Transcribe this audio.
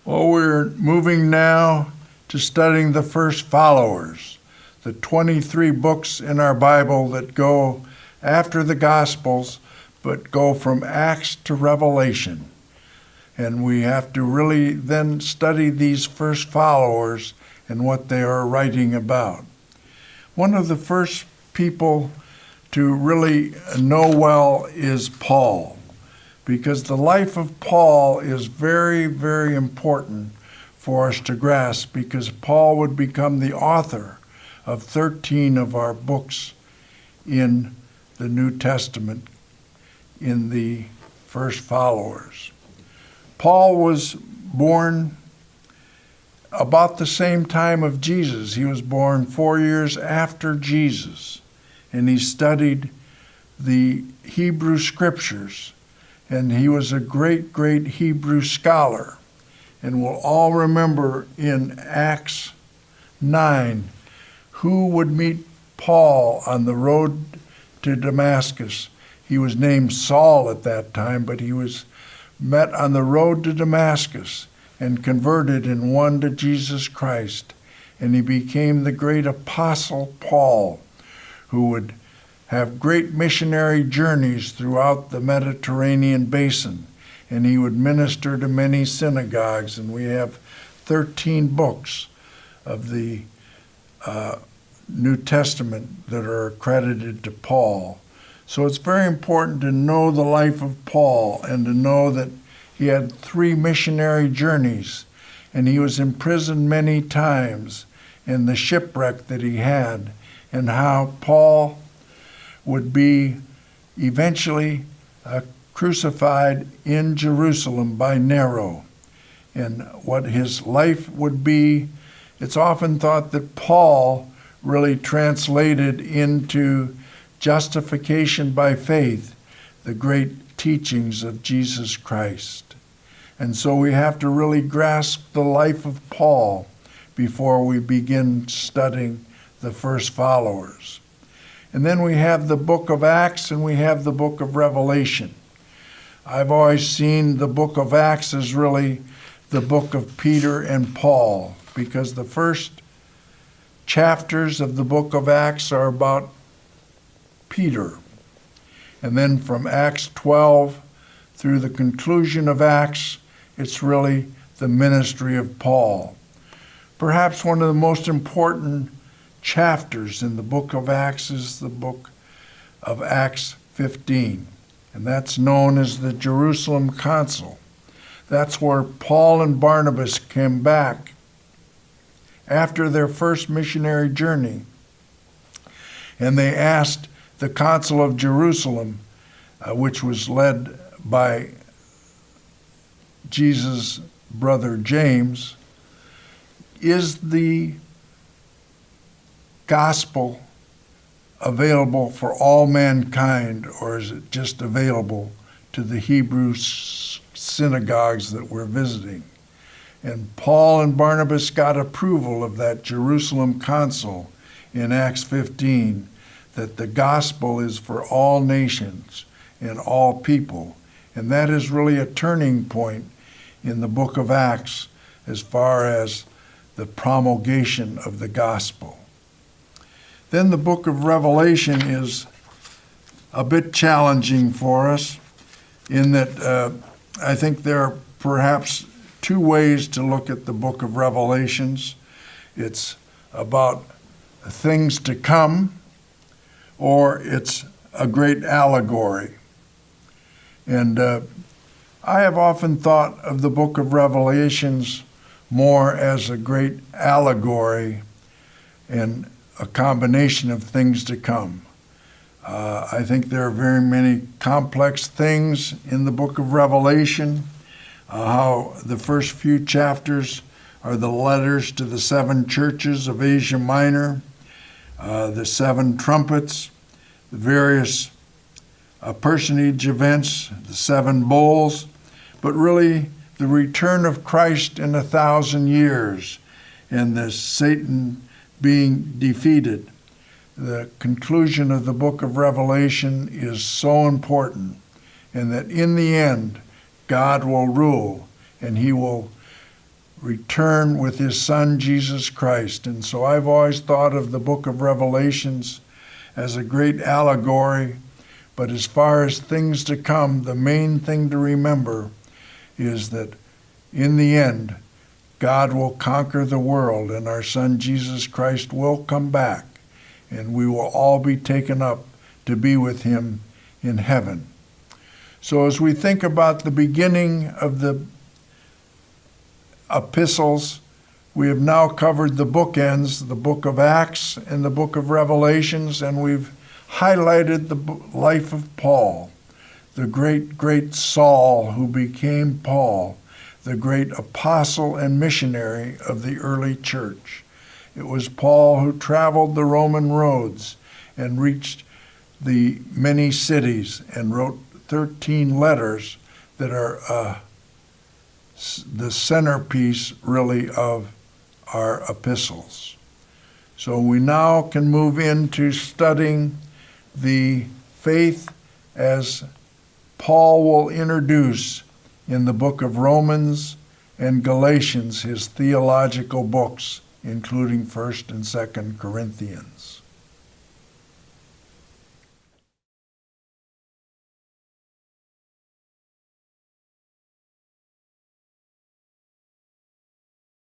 Well, we're moving now to studying the first followers, the 23 books in our Bible that go after the Gospels, but go from Acts to Revelation. And we have to really then study these first followers and what they are writing about. One of the first people to really know well is Paul, because the life of Paul is very, very important for us to grasp, because Paul would become the author of 13 of our books in the New Testament, in the first followers. Paul was born about the same time of Jesus. He was born 4 years after Jesus, and he studied the Hebrew Scriptures. And he was a great, great Hebrew scholar. And we'll all remember in Acts 9 who would meet Paul on the road to Damascus. He was named Saul at that time, but he was met on the road to Damascus and converted and won to Jesus Christ. And he became the great apostle Paul, who would have great missionary journeys throughout the Mediterranean basin, and he would minister to many synagogues. And we have 13 books of the New Testament that are accredited to Paul. So it's very important to know the life of Paul and to know that he had 3 missionary journeys, and he was imprisoned many times, and the shipwreck that he had, and how Paul would be eventually crucified in Jerusalem by Nero, and what his life would be. It's often thought that Paul really translated into justification by faith the great teachings of Jesus Christ. And so we have to really grasp the life of Paul before we begin studying the first followers. And then we have the book of Acts and we have the book of Revelation. I've always seen the book of Acts as really the book of Peter and Paul, because the first chapters of the book of Acts are about Peter. And then from Acts 12 through the conclusion of Acts, it's really the ministry of Paul. Perhaps one of the most important chapters in the book of Acts is the book of Acts 15, and that's known as the Jerusalem Council. That's where Paul and Barnabas came back after their first missionary journey, and they asked the Council of Jerusalem, which was led by Jesus' brother James, is the gospel available for all mankind, or is it just available to the Hebrew synagogues that we're visiting? And Paul and Barnabas got approval of that Jerusalem Council in Acts 15, that the gospel is for all nations and all people. And that is really a turning point in the book of Acts as far as the promulgation of the gospel. Then the book of Revelation is a bit challenging for us in that I think there are perhaps 2 ways to look at the book of Revelations. It's about things to come, or it's a great allegory. And I have often thought of the book of Revelations more as a great allegory and a combination of things to come. I think there are very many complex things in the book of Revelation, how the first few chapters are the letters to the 7 churches of Asia Minor, the 7 trumpets, the various personage events, the 7 bowls, but really the return of Christ in 1,000 years and the Satan being defeated. The conclusion of the book of Revelation is so important, and that in the end, God will rule, and he will return with his Son, Jesus Christ. And so I've always thought of the book of Revelations as a great allegory. But as far as things to come, the main thing to remember is that in the end, God will conquer the world, and our Son Jesus Christ will come back, and we will all be taken up to be with him in heaven. So as we think about the beginning of the epistles, we have now covered the bookends, the book of Acts and the book of Revelations, and we've highlighted the life of Paul, the great Saul who became Paul, the great apostle and missionary of the early church. It was Paul who traveled the Roman roads and reached the many cities and wrote 13 letters that are the centerpiece, really, of our epistles. So we now can move into studying the faith as Paul will introduce in the book of Romans and Galatians, his theological books, including 1st and 2nd Corinthians.